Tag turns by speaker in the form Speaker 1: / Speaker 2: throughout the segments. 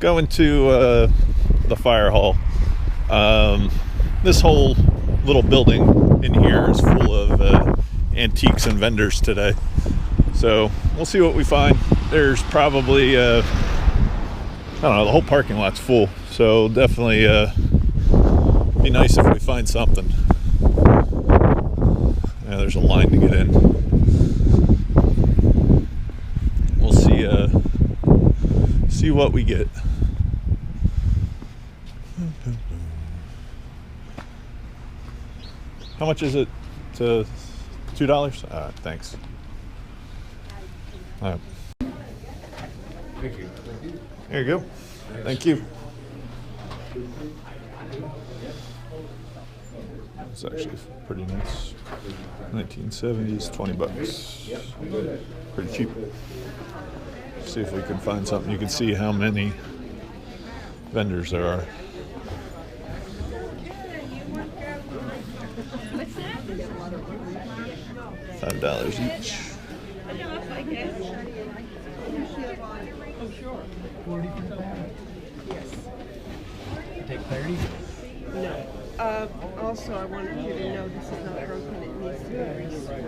Speaker 1: going to the fire hall. This whole little building in here is full of antiques and vendors today. So we'll see what we find. There's probably, I don't know, the whole parking lot's full. So definitely be nice if we find something. Yeah, there's a line to get in. We'll see what we get. How much is it? To $2? Thanks. All right.
Speaker 2: Thank you.
Speaker 1: There you go. Thank you. It's actually pretty nice. 1970s, $20. Pretty cheap. See if we can find something. You can see how many vendors there are. $5 each.
Speaker 3: Oh, sure. 40 for that. Yes. Take 30? No. Also, I wanted you to know this is not broken. It needs to be restrung.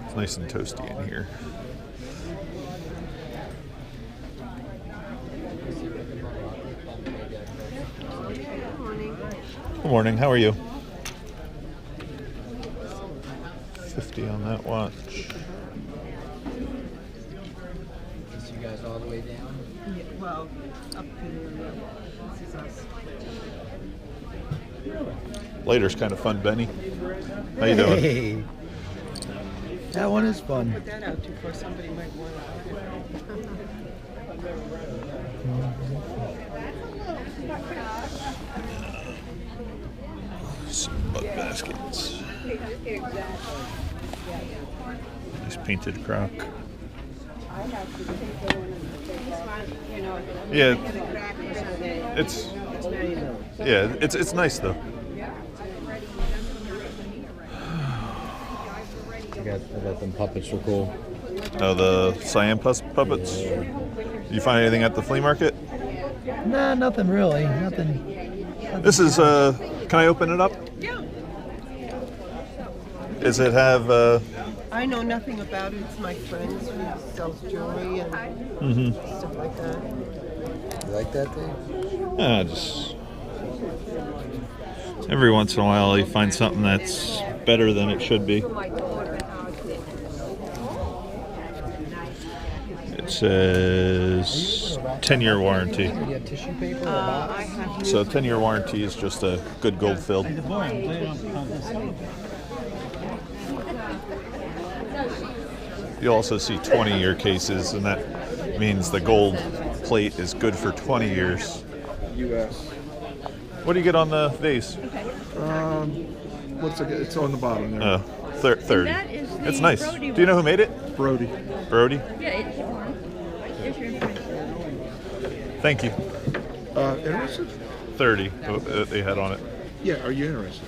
Speaker 1: It's nice and toasty in here.
Speaker 3: Good morning.
Speaker 1: Good morning. How are you? 50 on that watch.
Speaker 4: Is you guys all the way down?
Speaker 3: Yeah, well, up to the this is us.
Speaker 1: Later's kind of fun, Benny. How you doing?
Speaker 4: Hey, that one is fun.
Speaker 3: Put that out before somebody might want to.
Speaker 1: Some bug baskets. Nice painted crock. Yeah, it's nice though.
Speaker 4: I got them puppets are cool.
Speaker 1: Oh, the cyan puppets. You find anything at the flea market?
Speaker 4: Nah, nothing really. Nothing.
Speaker 1: This is can I open it up?
Speaker 3: Yeah.
Speaker 1: Does it have
Speaker 3: I know nothing about it. It's my friends who sells jewelry and stuff like that.
Speaker 4: You like that thing?
Speaker 1: just every once in a while you find something that's better than it should be. It says 10-year warranty.
Speaker 4: You have tissue paper or a box?
Speaker 1: So 10-year warranty is just a good gold fill. You also see 20-year cases, and that means the gold plate is good for 20 years.
Speaker 2: U.S.
Speaker 1: What do you get on the vase?
Speaker 2: What's it? It's on the bottom there.
Speaker 1: 30.
Speaker 5: That is the
Speaker 1: It's nice.
Speaker 5: Brody
Speaker 1: Do you know who
Speaker 5: one.
Speaker 1: made it?
Speaker 2: Brody.
Speaker 1: Brody?
Speaker 5: Yeah, it's your information.
Speaker 1: Thank you.
Speaker 2: Interested?
Speaker 1: 30 they had on it.
Speaker 2: Yeah. Are you interested?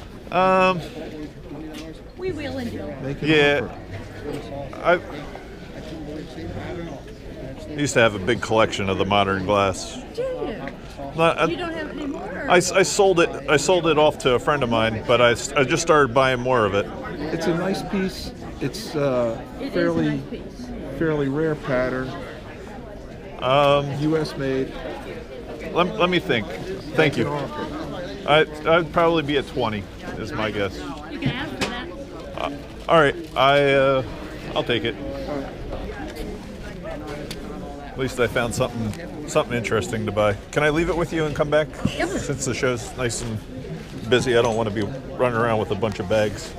Speaker 5: We will and do.
Speaker 2: Make an
Speaker 1: Yeah.
Speaker 2: offer.
Speaker 1: I used to have a big collection of the modern glass.
Speaker 5: Do you? You don't have it anymore?
Speaker 1: I sold it. I sold it off to a friend of mine, but I just started buying more of it.
Speaker 2: It's a nice piece. It's
Speaker 5: It is a
Speaker 2: fairly
Speaker 5: nice piece.
Speaker 2: fairly rare pattern. U.S. made.
Speaker 1: Let me think. Thank
Speaker 2: Make an
Speaker 1: you.
Speaker 2: offer.
Speaker 1: I'd probably be at 20, is my guess.
Speaker 5: You can ask for that.
Speaker 1: All right, I'll take it. At least I found something interesting to buy. Can I leave it with you and come back?
Speaker 5: Yep.
Speaker 1: Since the show's nice and busy, I don't want to be running around with a bunch of bags.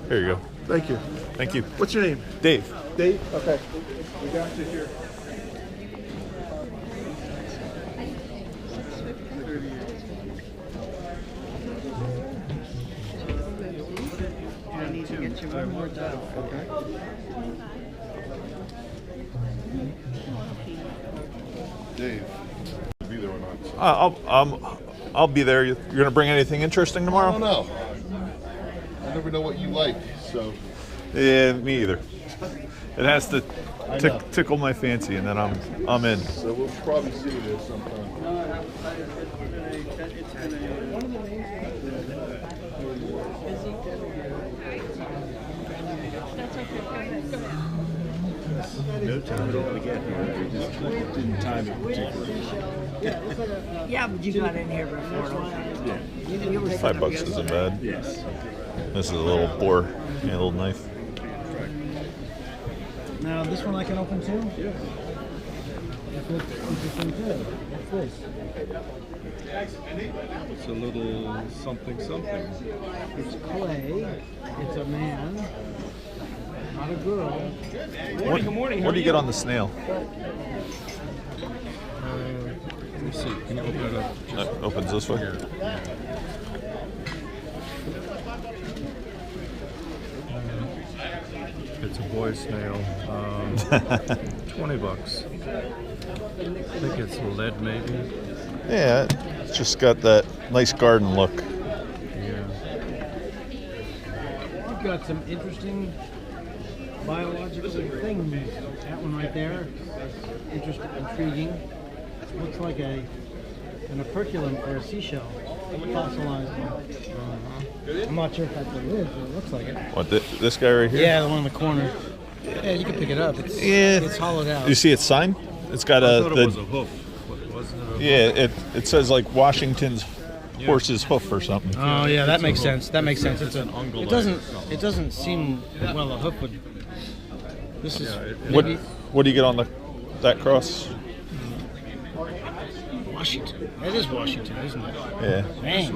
Speaker 1: Here you go.
Speaker 2: Thank you.
Speaker 1: Thank you.
Speaker 2: What's your name?
Speaker 1: Dave.
Speaker 2: Dave. Okay. We got you here.
Speaker 3: I need to get you one more done.
Speaker 2: Okay. Dave. Be there or not?
Speaker 1: I'll be there. You're gonna bring anything interesting
Speaker 2: I
Speaker 1: tomorrow?
Speaker 2: don't know. I never know what you like, so.
Speaker 1: Yeah, me either. It has to tickle my fancy, and then I'm in.
Speaker 2: So we'll probably see this sometime.
Speaker 6: No time at all to get here. Just didn't time it particularly.
Speaker 7: Yeah, but you got in here before.
Speaker 6: Yeah.
Speaker 1: $5 isn't bad.
Speaker 6: Yes.
Speaker 1: This is a little bore, a little knife.
Speaker 4: Now this one I can open too? Yeah. What's this?
Speaker 2: It's a little something.
Speaker 4: It's clay. It's a man. Not a girl.
Speaker 1: What do you get on the snail?
Speaker 2: Let me see. Can you open it up?
Speaker 1: Opens this way.
Speaker 2: It's a boy snail. $20. I think it's lead, maybe.
Speaker 1: Yeah, it's just got that nice garden look.
Speaker 2: Yeah.
Speaker 4: You've got some interesting biological things. That one right there, interesting, intriguing. Looks like an operculum or a seashell, fossilized one. I'm not sure if that's what it is, but it looks like it.
Speaker 1: What, this guy right here?
Speaker 4: Yeah, the one in the corner. Yeah, you can pick it up. It's hollowed out.
Speaker 1: You see its sign? It's got
Speaker 2: I thought it was a hoof. Wasn't it?
Speaker 1: Yeah, it says like Washington's horse's hoof or something.
Speaker 4: Oh yeah, that makes sense. That makes sense.
Speaker 2: It's an ungulate.
Speaker 4: It doesn't seem well a hoof would. This is
Speaker 1: What do you get on that cross?
Speaker 4: Washington. That is Washington, isn't it?
Speaker 1: Yeah,
Speaker 4: Dang.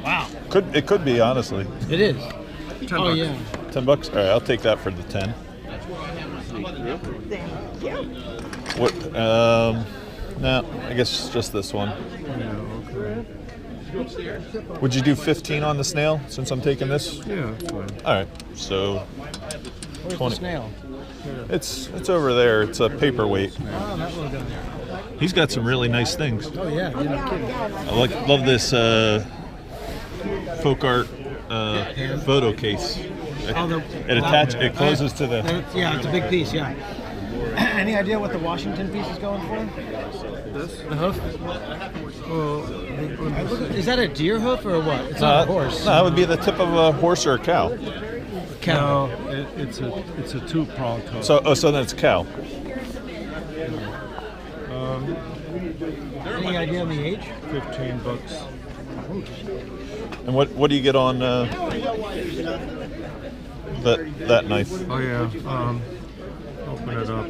Speaker 4: Wow.
Speaker 1: it could be honestly.
Speaker 4: It is.
Speaker 2: $10.
Speaker 4: Oh yeah.
Speaker 1: $10. All right, I'll take that for the 10.
Speaker 3: Thank you.
Speaker 1: What? No, I guess just this one.
Speaker 2: Yeah, okay.
Speaker 1: Would you do 15 on the snail since I'm taking this?
Speaker 2: Yeah, that's fine.
Speaker 1: All right, so
Speaker 4: Where's
Speaker 1: 20.
Speaker 4: the snail?
Speaker 1: It's over there. It's a paperweight.
Speaker 4: Oh, that one down there.
Speaker 1: He's got some really nice things.
Speaker 4: Oh yeah, you're not kidding.
Speaker 1: I love this folk art photo case. It closes to the.
Speaker 4: Yeah, it's a big piece. Yeah. Any idea what the Washington piece is going for?
Speaker 2: This?
Speaker 4: The hoof? Is that a deer hoof or what? It's not a horse.
Speaker 1: No, that would be the tip of a horse or a cow.
Speaker 4: Cow.
Speaker 2: No, it's a two-pronged hoof.
Speaker 1: So then it's a cow.
Speaker 4: Any idea on the age?
Speaker 2: $15.
Speaker 1: And what do you get on that knife?
Speaker 2: Oh yeah. Open it up.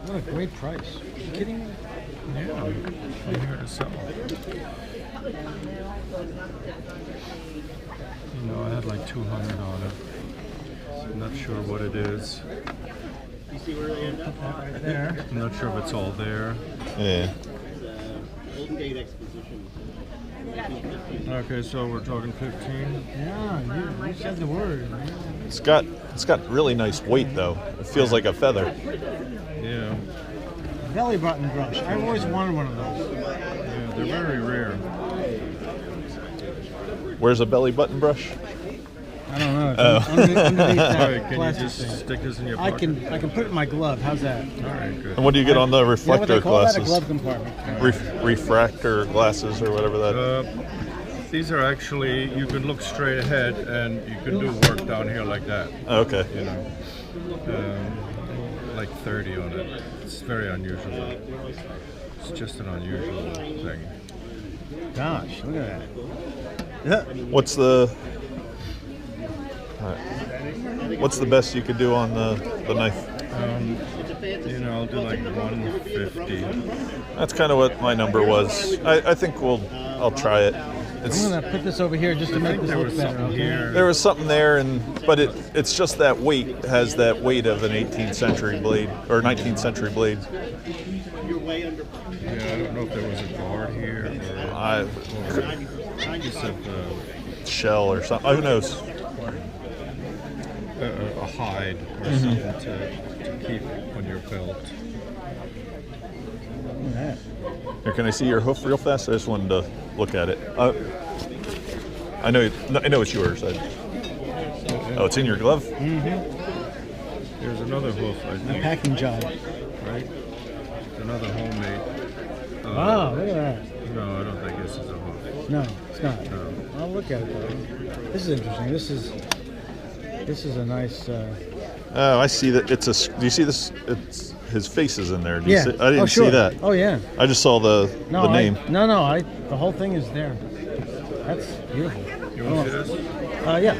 Speaker 4: What a great price. Are you kidding me?
Speaker 2: Yeah. I'm here to sell. You know, I had like 200 on it. I'm not sure what it is.
Speaker 4: Right there.
Speaker 2: I'm not sure if it's all there.
Speaker 1: Yeah.
Speaker 2: Okay, so we're talking 15.
Speaker 4: Yeah, you said the word.
Speaker 1: It's got really nice weight though. It feels like a feather.
Speaker 2: Yeah.
Speaker 4: Belly button brush. I've always wanted one of those.
Speaker 2: Yeah, they're very rare.
Speaker 1: Where's a belly button brush?
Speaker 4: I don't know. It's underneath that
Speaker 2: Alright, can you
Speaker 4: plastic
Speaker 2: just
Speaker 4: thing.
Speaker 2: stick this in your
Speaker 4: I
Speaker 2: pocket?
Speaker 4: can put it in my glove. How's that?
Speaker 2: Alright, good.
Speaker 1: And what do you get on the
Speaker 4: You know what
Speaker 1: reflector
Speaker 4: they call that? A
Speaker 1: glasses?
Speaker 4: glove compartment.
Speaker 1: Refractor glasses or whatever that.
Speaker 2: These are actually, you can look straight ahead and you can do work down here like that.
Speaker 1: Okay.
Speaker 2: You know, like 30 on it. It's very unusual. It's just an unusual thing.
Speaker 4: Gosh, look at that.
Speaker 1: What's the best you could do on the knife?
Speaker 2: You know, I'll do like 150.
Speaker 1: That's kind of what my number was. I think I'll try it.
Speaker 4: I'm gonna put this over here just to make this
Speaker 2: There
Speaker 4: look
Speaker 2: was
Speaker 4: better.
Speaker 2: something
Speaker 4: Okay?
Speaker 2: here.
Speaker 1: There was something there, but it's just that weight. It has that weight of an 18th century blade or 19th century blade.
Speaker 2: Yeah, I don't know if there was a guard here or a piece of
Speaker 1: Shell or something. Who knows?
Speaker 2: a hide or something to keep on your belt.
Speaker 4: Look at that.
Speaker 1: Here, can I see your hoof real fast? I just wanted to look at it. I know it's yours. Oh, it's in your glove?
Speaker 2: Here's another hoof, I
Speaker 4: A
Speaker 2: think.
Speaker 4: packing job.
Speaker 2: Right? Another homemade.
Speaker 4: Wow, look at that.
Speaker 2: No, I don't think this is a hoof.
Speaker 4: No, it's not.
Speaker 2: No.
Speaker 4: I'll look at it though. This is interesting. This is a nice.
Speaker 1: Oh, I see that. It's a. Do you see this? It's his face is in there. Do you
Speaker 4: Yeah.
Speaker 1: see, I didn't
Speaker 4: sure.
Speaker 1: see that.
Speaker 4: Oh yeah.
Speaker 1: I just saw the name.
Speaker 4: No. The whole thing is there. That's beautiful.
Speaker 2: You want to see this?
Speaker 4: Yeah.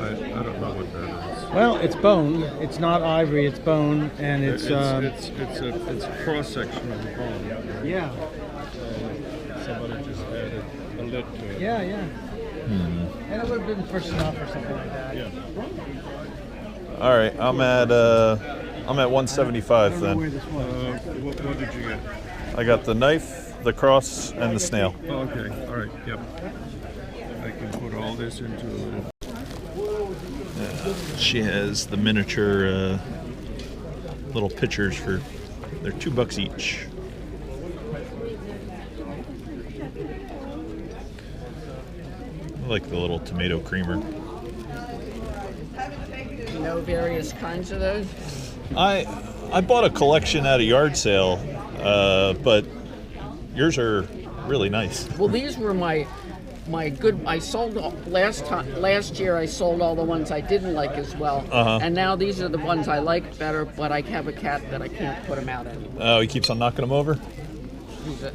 Speaker 2: I don't know what that is.
Speaker 4: Well, it's bone. It's not ivory. It's bone, and it's.
Speaker 2: It's a cross section of the bone.
Speaker 4: Yeah.
Speaker 2: Somebody just added a lid to it.
Speaker 4: Yeah. And it would have been for snuff or something like that.
Speaker 2: Yeah.
Speaker 1: All right, I'm at 175
Speaker 4: I don't know where
Speaker 1: then.
Speaker 4: this was.
Speaker 2: What did you get?
Speaker 1: I got the knife, the cross, and the snail.
Speaker 2: Oh, okay. All right. Yep. I can put all this into it.
Speaker 1: She has the miniature little pitchers for. They're $2 each. I like the little tomato creamer.
Speaker 7: You know various kinds of those?
Speaker 1: I bought a collection at a yard sale, but yours are really nice.
Speaker 7: Well, these were my good. I sold last year. I sold all the ones I didn't like as well, and now these are the ones I like better. But I have a cat that I can't put him out anymore.
Speaker 1: Oh, he keeps on knocking them over.
Speaker 7: He's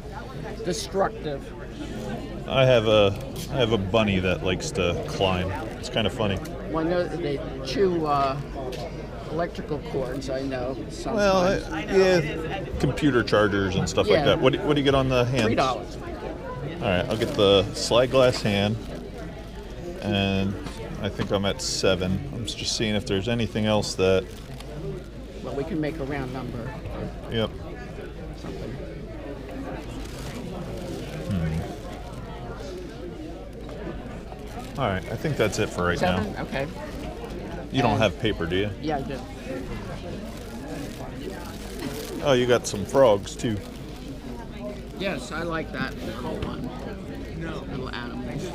Speaker 7: destructive.
Speaker 1: I have a bunny that likes to climb. It's kind of funny.
Speaker 7: Well, I know that they chew electrical cords. I know.
Speaker 1: Well,
Speaker 7: Sometimes.
Speaker 1: yeah, computer chargers and stuff like
Speaker 7: Yeah.
Speaker 1: that. What do you get on the hands?
Speaker 7: $3.
Speaker 1: All right, I'll get the slide glass hand, and I think I'm at 7. I'm just seeing if there's anything else that.
Speaker 7: Well, we can make a round number.
Speaker 1: Yep.
Speaker 7: Something.
Speaker 1: All right, I think that's it for right
Speaker 7: 7?
Speaker 1: now.
Speaker 7: Okay.
Speaker 1: You don't have paper, do you?
Speaker 7: Yeah, I do.
Speaker 1: Oh, you got some frogs too.
Speaker 7: Yes, I like that whole one. Little animals.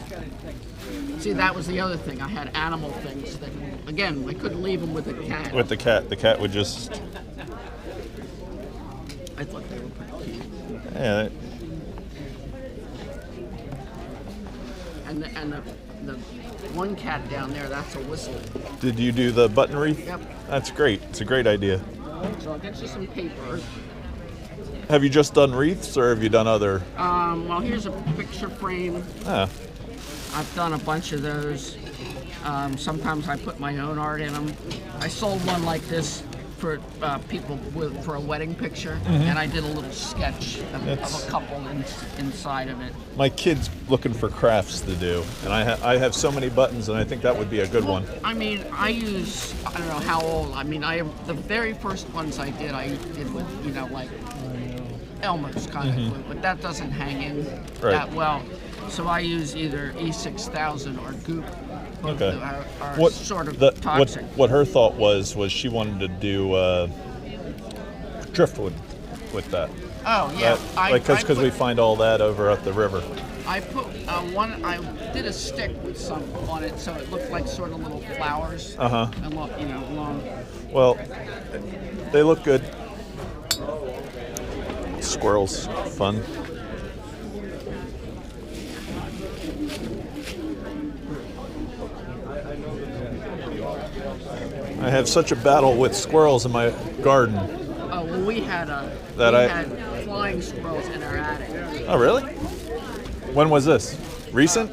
Speaker 7: See, that was the other thing. I had animal things that, again, I couldn't leave them with the cat.
Speaker 1: With the cat would just.
Speaker 7: I thought they were pretty cute.
Speaker 1: Yeah.
Speaker 7: And the one cat down there, that's a whistle.
Speaker 1: Did you do the button wreath?
Speaker 7: Yep.
Speaker 1: That's great. It's a great idea.
Speaker 7: So I'll get you some paper.
Speaker 1: Have you just done wreaths, or have you done other?
Speaker 7: Well, here's a picture frame.
Speaker 1: Ah,
Speaker 7: I've done a bunch of those. Sometimes I put my own art in them. I sold one like this for people for a wedding picture, and I did a little sketch of a couple inside of it.
Speaker 1: my kid's looking for crafts to do, and I have so many buttons, and I think that would be a good one.
Speaker 7: I mean, I don't know how old. I mean, the very first ones I did with, like Elmer's kind of, but that doesn't hang in that well. So I use either E6000 or Goop. Both
Speaker 1: Okay.
Speaker 7: are sort of toxic.
Speaker 1: What her thought was she wanted to do driftwood with that.
Speaker 7: Oh yeah,
Speaker 1: Because we find all that over at the river.
Speaker 7: I put one. I did a stick with some on it, so it looked like sort of little flowers. And long.
Speaker 1: Well, they look good. Squirrels, fun. I have such a battle with squirrels in my garden.
Speaker 7: Oh well, we had flying squirrels in our attic.
Speaker 1: Oh, really? When was this? Recent?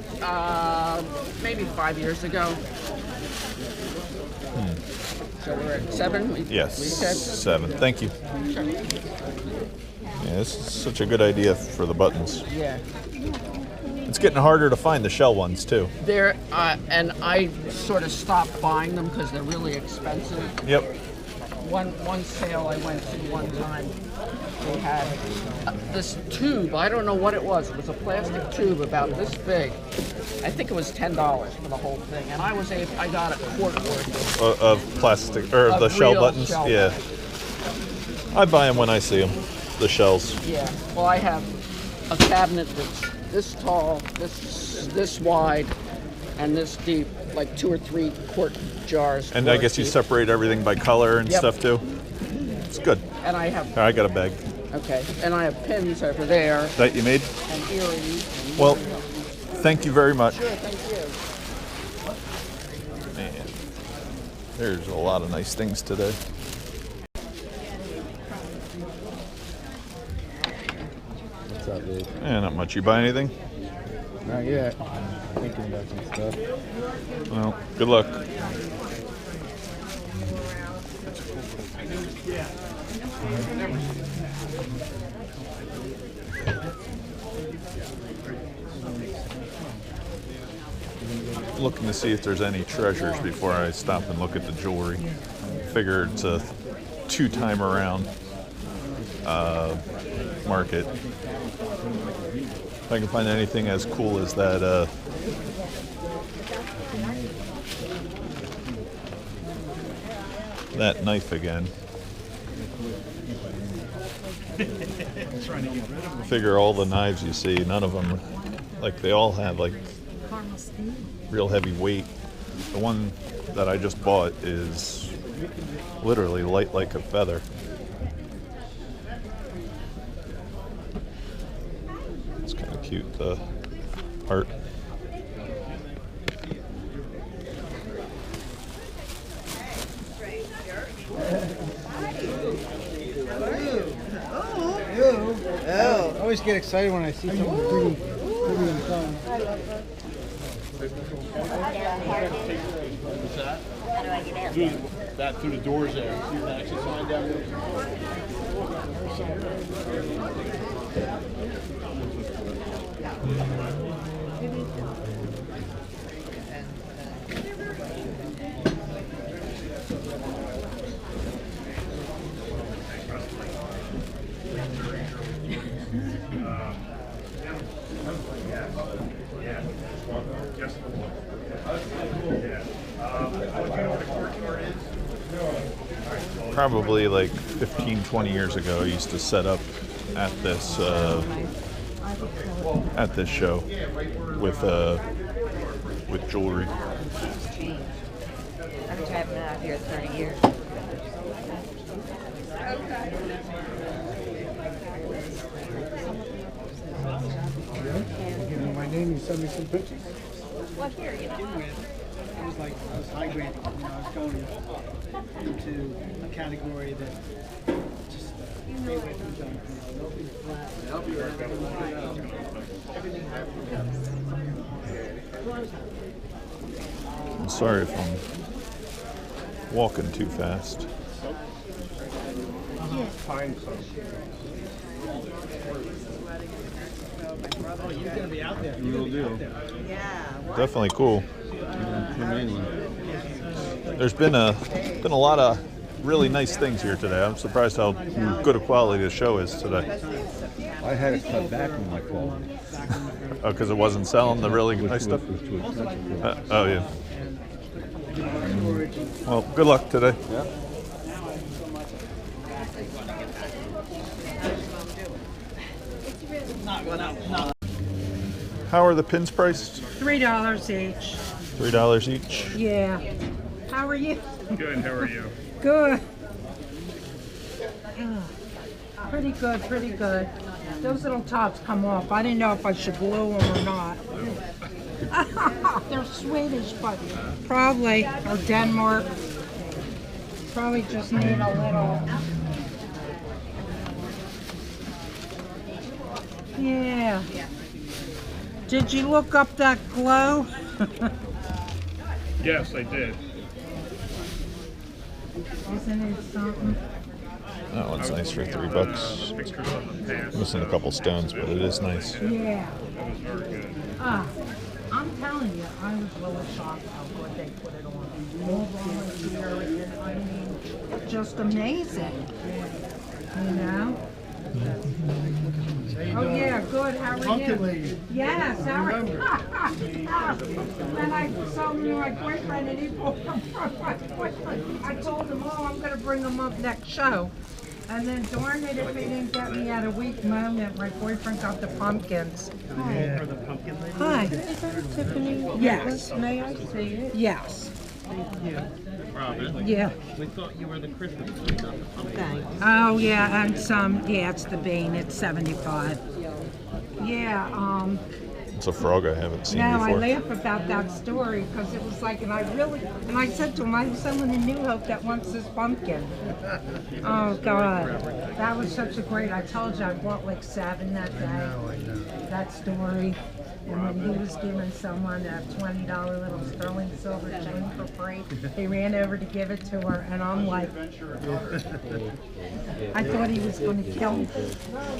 Speaker 7: Maybe 5 years ago. So we're at 7.
Speaker 1: Yes,
Speaker 7: We said
Speaker 1: 7. Thank you.
Speaker 7: sure.
Speaker 1: Yeah, this is such a good idea for the buttons.
Speaker 7: Yeah.
Speaker 1: It's getting harder to find the shell ones too.
Speaker 7: They're and I sort of stopped buying them because they're really expensive.
Speaker 1: Yep.
Speaker 7: One sale I went to one time, they had this tube. I don't know what it was. It was a plastic tube about this big. I think it was $10 for the whole thing, and I got a quart worth
Speaker 1: Of plastic or
Speaker 7: of
Speaker 1: the shell
Speaker 7: real
Speaker 1: buttons.
Speaker 7: shell
Speaker 1: Yeah.
Speaker 7: buttons.
Speaker 1: I buy them when I see them. The shells.
Speaker 7: Yeah. Well, I have a cabinet that's this tall, this wide, and this deep, like 2 or 3 quart jars.
Speaker 1: And
Speaker 7: for
Speaker 1: I guess you
Speaker 7: tea.
Speaker 1: separate everything by color and
Speaker 7: Yep.
Speaker 1: stuff too? It's good.
Speaker 7: And I have,
Speaker 1: I got a bag.
Speaker 7: okay, and I have pins over there
Speaker 1: That you made?
Speaker 7: and earrings.
Speaker 1: Well, thank you very much.
Speaker 7: Sure, thank you.
Speaker 1: Man, there's a lot of nice things today.
Speaker 6: What's up, dude?
Speaker 1: Not much. You buy anything?
Speaker 6: Not yet. Thinking about some stuff.
Speaker 1: Well, good luck. Looking to see if there's any treasures before I stop and look at the jewelry. Figure it's a 2-time around market. If I can find anything as cool as that that knife again. Figure all the knives you see, none of them, like they all have like real heavy weight. The one that I just bought is literally light like a feather. It's kind of cute, the art.
Speaker 4: I always get excited when I see something pretty and fun.
Speaker 6: That through the doors there. See the exit sign down there?
Speaker 1: Probably like 15, 20 years ago, I used to set up at this show with jewelry.
Speaker 8: I've been been out here 30 years.
Speaker 4: Give me my name, you send me some pictures.
Speaker 8: Well, here, you know.
Speaker 4: It was like, I was high grading, I was going into a category that just stay away from junk. Nothing flat.
Speaker 1: I'm sorry if I'm walking too fast.
Speaker 4: Oh, you're going to be out there.
Speaker 6: Will do.
Speaker 1: Definitely cool.
Speaker 6: Come in.
Speaker 1: There's been a lot of really nice things here today. I'm surprised how good a quality the show is today.
Speaker 6: I had to cut back on my phone.
Speaker 1: Oh, because it wasn't selling the really nice stuff?
Speaker 6: Was too expensive.
Speaker 1: Oh, yeah. Well, good luck today.
Speaker 6: Yeah.
Speaker 1: How are the pins priced?
Speaker 9: $3 each.
Speaker 1: $3 each.
Speaker 9: Yeah. How are you?
Speaker 2: Good, how are you?
Speaker 9: Good. Pretty good, pretty good. Those little tops come off. I didn't know if I should glue them or not. They're Swedish, but probably, or Denmark. Probably just need a little. Yeah. Did you look up that glow?
Speaker 2: Yes, I did.
Speaker 9: Isn't it something?
Speaker 1: That one's nice for $3.
Speaker 2: Pictures of the past.
Speaker 1: Missing a couple stones, but it is nice.
Speaker 9: Yeah.
Speaker 2: That was very good.
Speaker 9: I'm telling you, I was really shocked how good they put it on. All volunteer, and I mean, just amazing. You know? Oh yeah, good. How are you? Yes, how are you? And I told my boyfriend, and he pulled them from my boyfriend. I told him, oh, I'm going to bring them up next show. And then darn it if he didn't get me at a weak moment, my boyfriend got the pumpkins. Hi. Hi.
Speaker 3: Is that a Tiffany?
Speaker 9: Yes.
Speaker 3: May I see it?
Speaker 9: Yes.
Speaker 3: Thank you.
Speaker 10: Robin,
Speaker 9: Yeah.
Speaker 10: we thought you were the Christmas tree, not the pumpkin.
Speaker 3: Thanks.
Speaker 9: Oh yeah, and some. Yeah, it's the bean. It's 75. Yeah.
Speaker 1: It's a frog I haven't seen
Speaker 9: Now I
Speaker 1: before.
Speaker 9: laugh about that story because it was like, and I said to him, I have someone in New Hope that wants this pumpkin. Oh God, that was such a great. I told you I bought like 7 that day. That story. And when he was giving someone a $20 little sterling silver chain for free, he ran over to give it to her, and I'm like, I thought he was going to kill me.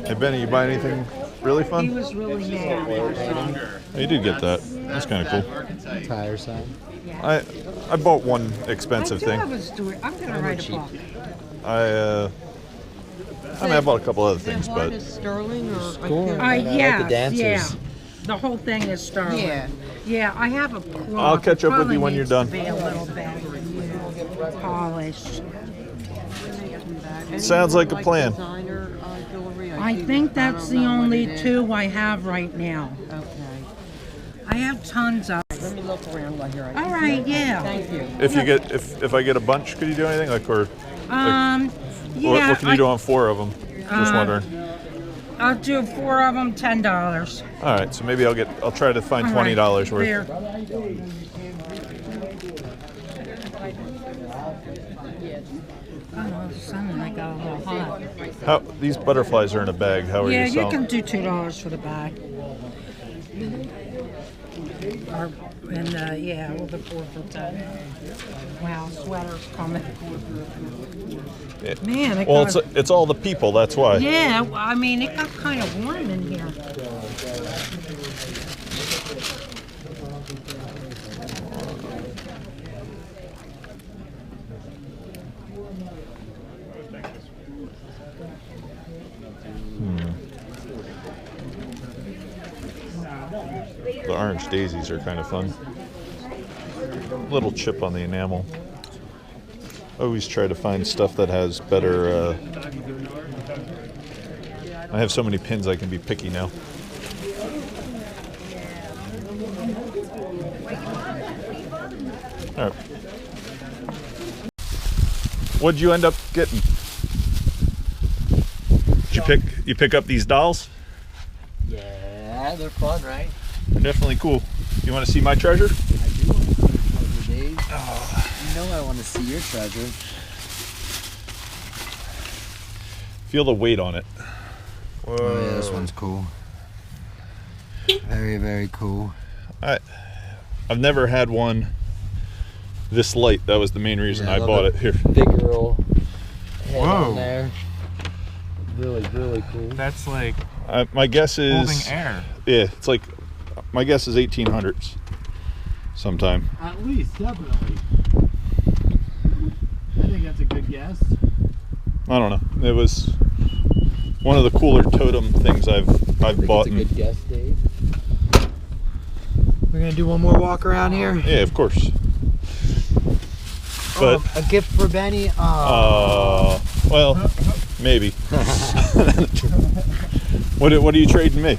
Speaker 1: Hey Benny, you buy anything really
Speaker 9: He
Speaker 1: fun?
Speaker 9: was really mad.
Speaker 1: Oh, you did get that. That's kind of cool.
Speaker 4: Tire sign.
Speaker 1: I bought one expensive
Speaker 9: I do
Speaker 1: thing.
Speaker 9: have a story. I'm going to write a book.
Speaker 1: I mean, I bought a couple other things,
Speaker 3: That one
Speaker 1: but
Speaker 3: is sterling or
Speaker 4: Score.
Speaker 9: Yes,
Speaker 4: dancers.
Speaker 9: yeah. The whole thing is sterling.
Speaker 3: Yeah.
Speaker 9: Yeah, I have a cloth.
Speaker 1: I'll catch up with
Speaker 9: Probably
Speaker 1: you when you're
Speaker 9: needs
Speaker 1: done.
Speaker 9: to be a little bit polished.
Speaker 1: Sounds like a plan.
Speaker 3: Designer jewelry.
Speaker 9: I
Speaker 3: see
Speaker 9: think
Speaker 3: that. I
Speaker 9: that's
Speaker 3: don't
Speaker 9: the
Speaker 3: know what
Speaker 9: only
Speaker 3: it is.
Speaker 9: 2 I have right now.
Speaker 3: Okay.
Speaker 9: I have tons of.
Speaker 3: Let me look around while you're.
Speaker 9: All right, yeah.
Speaker 3: Thank you.
Speaker 1: If I get a bunch, could you do anything? Like, or
Speaker 9: Yeah.
Speaker 1: what can you do on 4 of them? Just wondering.
Speaker 9: I'll do 4 of them, $10.
Speaker 1: All right, so maybe I'll try to find
Speaker 9: All right,
Speaker 1: $20 worth.
Speaker 9: there. Oh, son, I got a little hot.
Speaker 1: These butterflies are in a bag. How are
Speaker 9: Yeah,
Speaker 1: you
Speaker 9: you
Speaker 1: selling?
Speaker 9: can do $2 for the bag. Or, and yeah, well, the 4 for 10. Wow, sweater's coming.
Speaker 1: Yeah.
Speaker 9: Man, it
Speaker 1: Well,
Speaker 9: got,
Speaker 1: it's all the people. That's why.
Speaker 9: yeah, well, I mean, it got kind of warm in here.
Speaker 1: The orange daisies are kind of fun. Little chip on the enamel. Always try to find stuff that has better. I have so many pins I can be picky now. All right. What'd you end up getting? Did you pick up these dolls?
Speaker 4: Yeah, they're fun, right?
Speaker 1: They're definitely cool. You want to see my treasure?
Speaker 4: I do want to see your treasure, Dave. You know I want to see your treasure.
Speaker 1: Feel the weight on it. Whoa.
Speaker 4: Oh yeah, this one's cool. Very, very cool.
Speaker 1: I've never had one this light. That was the main reason I
Speaker 4: love
Speaker 1: bought
Speaker 4: the
Speaker 1: it. Here.
Speaker 4: Big girl head
Speaker 10: Whoa.
Speaker 4: on there. Really, really cool.
Speaker 10: That's like
Speaker 1: My guess is
Speaker 10: holding air.
Speaker 1: Yeah, it's like my guess is 1800s sometime.
Speaker 10: At least, definitely. I think that's a good guess.
Speaker 1: I don't know. It was one of the cooler totem things I've bought.
Speaker 4: It's a good guess, Dave. We're gonna do one more walk around here.
Speaker 1: Yeah, of course. But
Speaker 4: a gift for Benny.
Speaker 1: well, maybe. What are you trading me?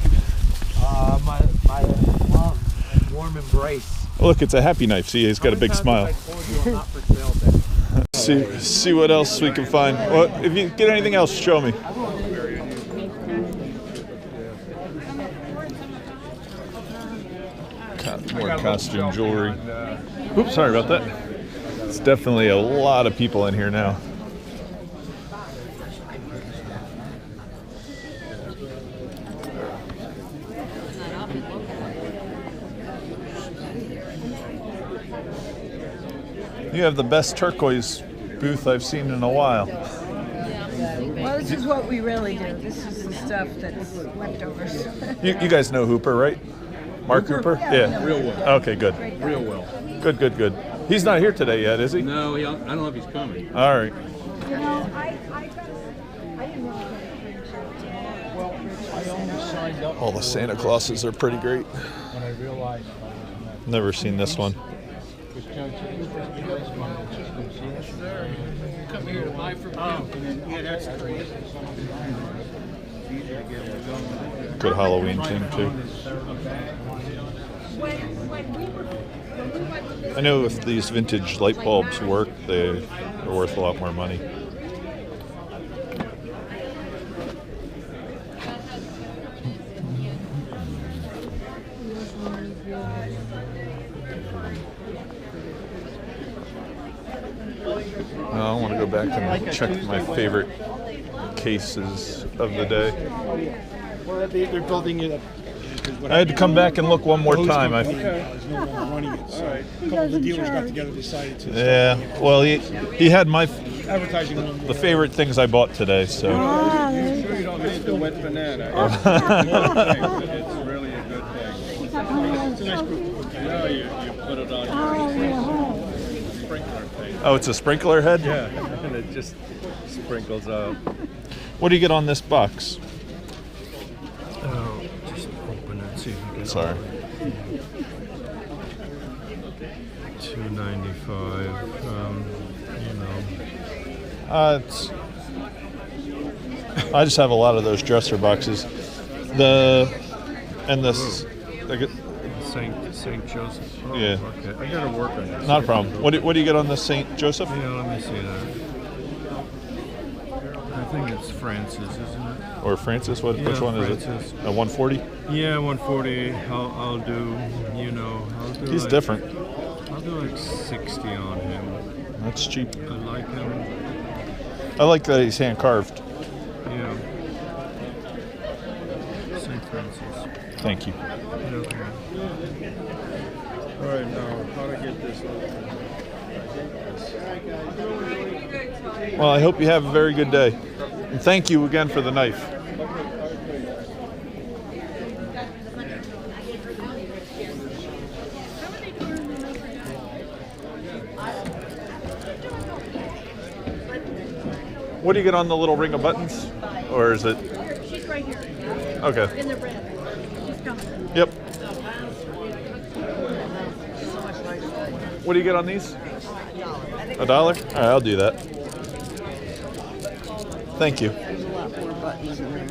Speaker 4: My love and warm embrace.
Speaker 1: Oh, look, it's a happy knife. See, he's got a big smile. See what else we can find. Well, if you get anything else, show me. More costume jewelry. Oops, sorry about that. It's definitely a lot of people in here now. You have the best turquoise booth I've seen in a while.
Speaker 3: Well, this is what we really do. This is the stuff that's leftovers.
Speaker 1: You guys know Hooper, right? Mark Hooper? Yeah.
Speaker 10: Real well.
Speaker 1: Okay, good.
Speaker 10: Real well.
Speaker 1: Good. He's not here today yet, is he?
Speaker 10: No, I don't know if he's coming.
Speaker 1: All right.
Speaker 9: You know, I didn't know.
Speaker 1: All the Santa Clauses are pretty great. Never seen this one.
Speaker 10: Come here to buy from you. Yeah, that's great.
Speaker 1: Good Halloween thing too. I know if these vintage light bulbs work, they are worth a lot more money. I want to go back and check my favorite cases of the day.
Speaker 6: Well, they're building it up.
Speaker 1: I had to come back and look one more time.
Speaker 6: There's no more running it. So a couple of the dealers got together and decided to.
Speaker 1: Yeah, well, he had my
Speaker 6: Advertising
Speaker 1: the favorite things I bought today. So.
Speaker 2: Sure you don't need the wet banana. It's really a good thing.
Speaker 6: It's a nice group.
Speaker 2: You know, you put it on your sprinkler thing.
Speaker 1: Oh, it's a sprinkler head?
Speaker 2: Yeah, and it just sprinkles out.
Speaker 1: What do you get on this box?
Speaker 2: Oh, just open it, see if you can.
Speaker 1: Sorry.
Speaker 2: $2.95. You know.
Speaker 1: I just have a lot of those dresser boxes.
Speaker 2: St. Joseph. Oh,
Speaker 1: Yeah.
Speaker 2: Okay, I gotta work on this.
Speaker 1: Not a problem. What do you get on the St. Joseph?
Speaker 2: Yeah, let me see that. I think it's Francis, isn't it?
Speaker 1: Or Francis? Which one
Speaker 2: Francis.
Speaker 1: is it? 140?
Speaker 2: Yeah, 140. I'll do. You know, I'll do.
Speaker 1: He's
Speaker 2: like,
Speaker 1: different.
Speaker 2: I'll do like 60 on him.
Speaker 1: That's cheap.
Speaker 2: I like him.
Speaker 1: I like that he's hand carved.
Speaker 2: Yeah. St. Francis.
Speaker 1: Thank you.
Speaker 2: Okay. All right, now how to get this open?
Speaker 1: Well, I hope you have a very good day. And thank you again for the knife. What do you get on the little ring of buttons? Or is it?
Speaker 5: She's right here.
Speaker 1: Okay.
Speaker 5: In the red. She's coming.
Speaker 1: Yep. What do you get on these? $1? All right, I'll do that. Thank you.
Speaker 7: There's a lot more buttons in there.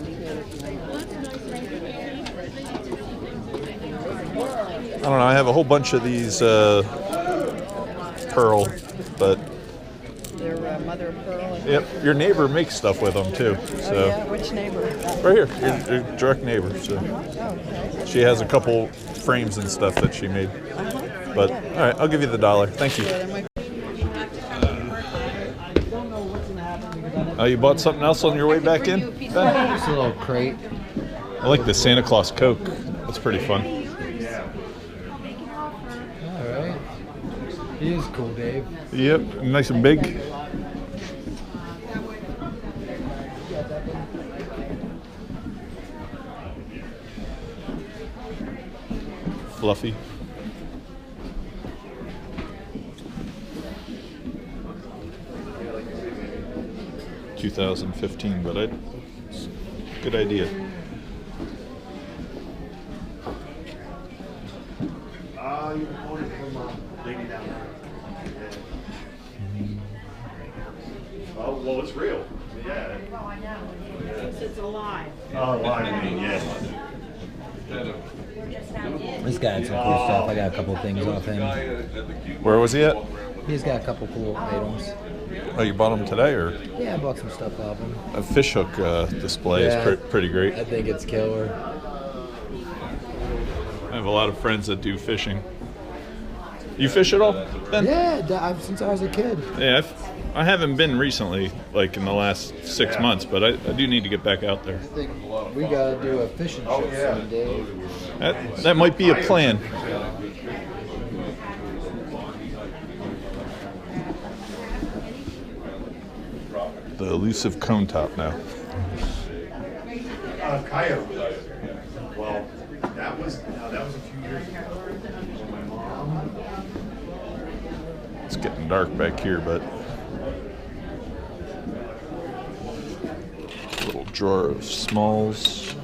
Speaker 1: I don't know, I have a whole bunch of these pearl, but
Speaker 7: They're mother of pearl.
Speaker 1: yep, your neighbor makes stuff with them too. So
Speaker 7: Oh, yeah? Which neighbor?
Speaker 1: right here, your direct neighbor. So
Speaker 7: Okay.
Speaker 1: she has a couple frames and stuff that she made. But all right, I'll give you the $1. Thank you. Oh, you bought something else on your way back in?
Speaker 4: Just a little crate.
Speaker 1: I like the Santa Claus Coke. That's pretty fun.
Speaker 4: All right. It is cool, Dave.
Speaker 1: Yep, nice and big. Fluffy. $2015, but it's a good idea.
Speaker 6: You ordered from lady down there. Oh, well, it's real. Yeah.
Speaker 5: It's alive.
Speaker 6: Oh, I mean, yeah.
Speaker 4: This guy had some cool stuff. I got a couple things off him.
Speaker 1: Where was he at?
Speaker 4: He's got a couple cool items.
Speaker 1: Oh, you bought them today, or?
Speaker 4: Yeah, I bought some stuff off him.
Speaker 1: A fishhook display is pretty great.
Speaker 4: I think it's killer.
Speaker 1: I have a lot of friends that do fishing. You fish at all, Ben?
Speaker 4: Yeah, since I was a kid.
Speaker 1: Yeah, I haven't been recently, like in the last 6 months, but I do need to get back out there.
Speaker 4: I think we gotta do a fishing trip soon, Dave.
Speaker 1: That might be a plan. The elusive cone top now.
Speaker 6: Coyote. Well, that was a few years ago. My mom.
Speaker 1: It's getting dark back here, but little drawer of smalls.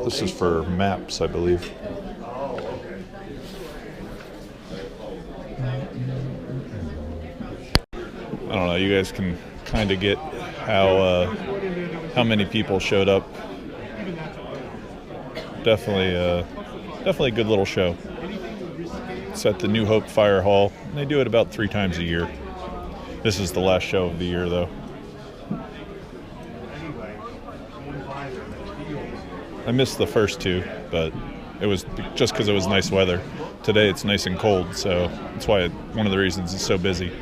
Speaker 1: This is for maps, I believe. I don't know. You guys can kind of get how many people showed up. Definitely a good little show. It's at the New Hope Fire Hall. And they do it about 3 times a year. This is the last show of the year, though. I missed the first 2, but it was just because it was nice weather. Today it's nice and cold, so that's why one of the reasons it's so busy.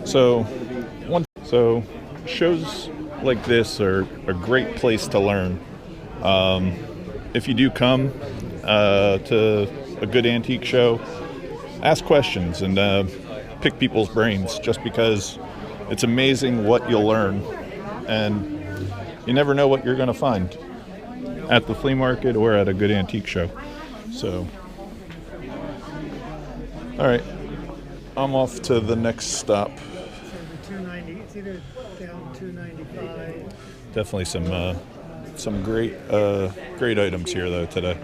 Speaker 1: So shows like this are a great place to learn. If you do come to a good antique show, ask questions and pick people's brains, just because it's amazing what you'll learn, and you never know what you're going to find at the flea market or at a good antique show. So, all right, I'm off to the next stop.
Speaker 10: $290. It's either down $295.
Speaker 1: Definitely some great items here though today.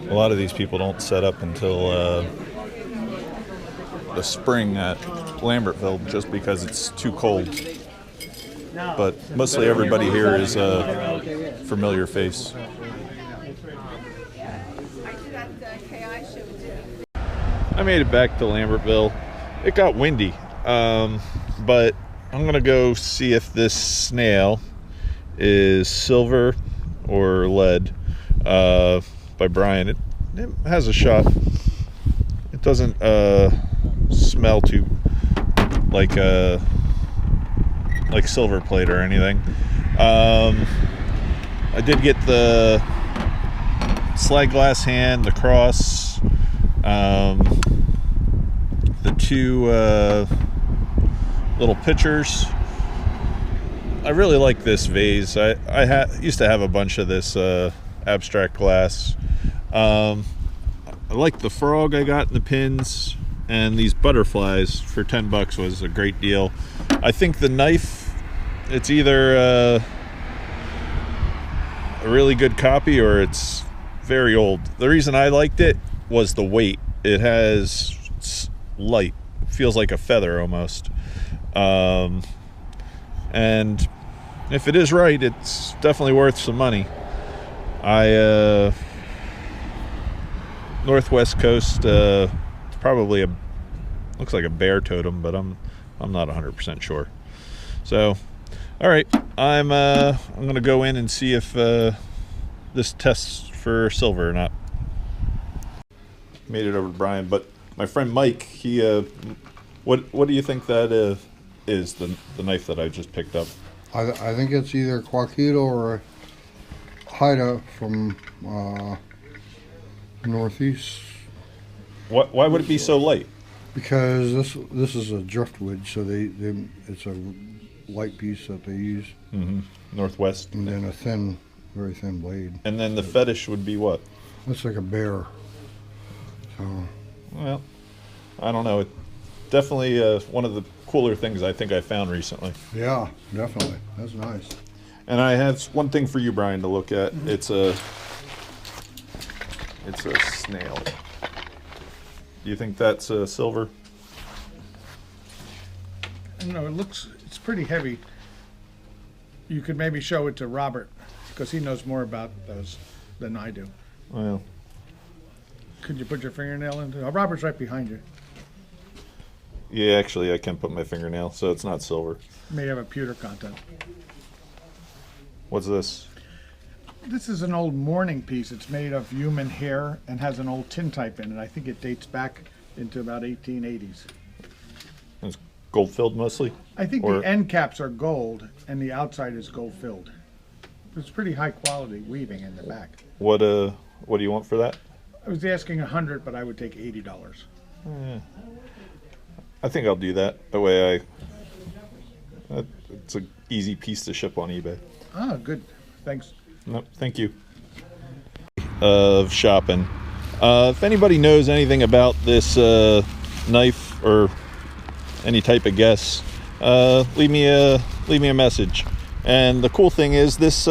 Speaker 1: A lot of these people don't set up until the spring at Lambertville, just because it's too cold. But mostly everybody here is a familiar face. I made it back to Lambertville. It got windy, but I'm gonna go see if this snail is silver or lead by Brian. It has a shot. It doesn't smell too like silver plate or anything. I did get the slag glass hand, the cross, the 2 little pitchers. I really like this vase. I used to have a bunch of this abstract glass. I like the frog I got in the pins, and these butterflies for $10 was a great deal. I think the knife, it's either a really good copy or it's very old. The reason I liked it was the weight. It has light. It feels like a feather almost. And if it is right, it's definitely worth some money. Northwest Coast, it's probably looks like a bear totem, but I'm not 100% sure. So, all right, I'm gonna go in and see if this tests for silver or not. Made it over to Brian, but my friend Mike, he what do you think that is the knife that I just picked up?
Speaker 11: I think it's either Quaquito or Haida from Northeast.
Speaker 1: Why would it be so light?
Speaker 11: Because this is a driftwood, so it's a light piece that they use.
Speaker 1: Mm-hmm. Northwest.
Speaker 11: And then a very thin blade.
Speaker 1: And then the fetish would be what?
Speaker 11: Looks like a bear. So.
Speaker 1: Well, I don't know. It definitely one of the cooler things I think I found recently.
Speaker 11: Yeah, definitely. That's nice.
Speaker 1: And I have one thing for you, Brian, to look at. Mm-hmm. It's a snail. Do you think that's silver?
Speaker 10: I don't know. It's pretty heavy. You could maybe show it to Robert, because he knows more about those than I do.
Speaker 1: Well.
Speaker 10: Could you put your fingernail into it? Robert's right behind you.
Speaker 1: Yeah, actually, I can put my fingernail, so it's not silver.
Speaker 10: It may have a pewter content.
Speaker 1: What's this?
Speaker 10: This is an old mourning piece. It's made of human hair and has an old tintype in it. I think it dates back into about 1880s.
Speaker 1: It's Gold filled mostly?
Speaker 10: I think
Speaker 1: Or-
Speaker 10: the end caps are gold and the outside is gold filled. It's pretty high quality weaving in the back.
Speaker 1: What do you want for that?
Speaker 10: I was asking 100, but I would take $80.
Speaker 1: I think I'll do that. That way it's an easy piece to ship on eBay.
Speaker 10: Ah, good. Thanks.
Speaker 1: Nope, thank you. Of shopping. If anybody knows anything about this knife or any type of guess, leave me a message. And the cool thing is this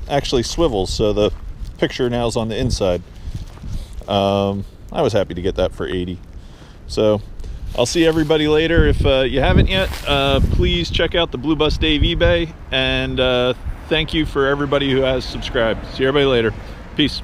Speaker 1: actually swivels, so the picture now is on the inside. I was happy to get that for 80. So I'll see everybody later. If you haven't yet, please check out the BlueBusDave eBay, and thank you for everybody who has subscribed. See everybody later. Peace.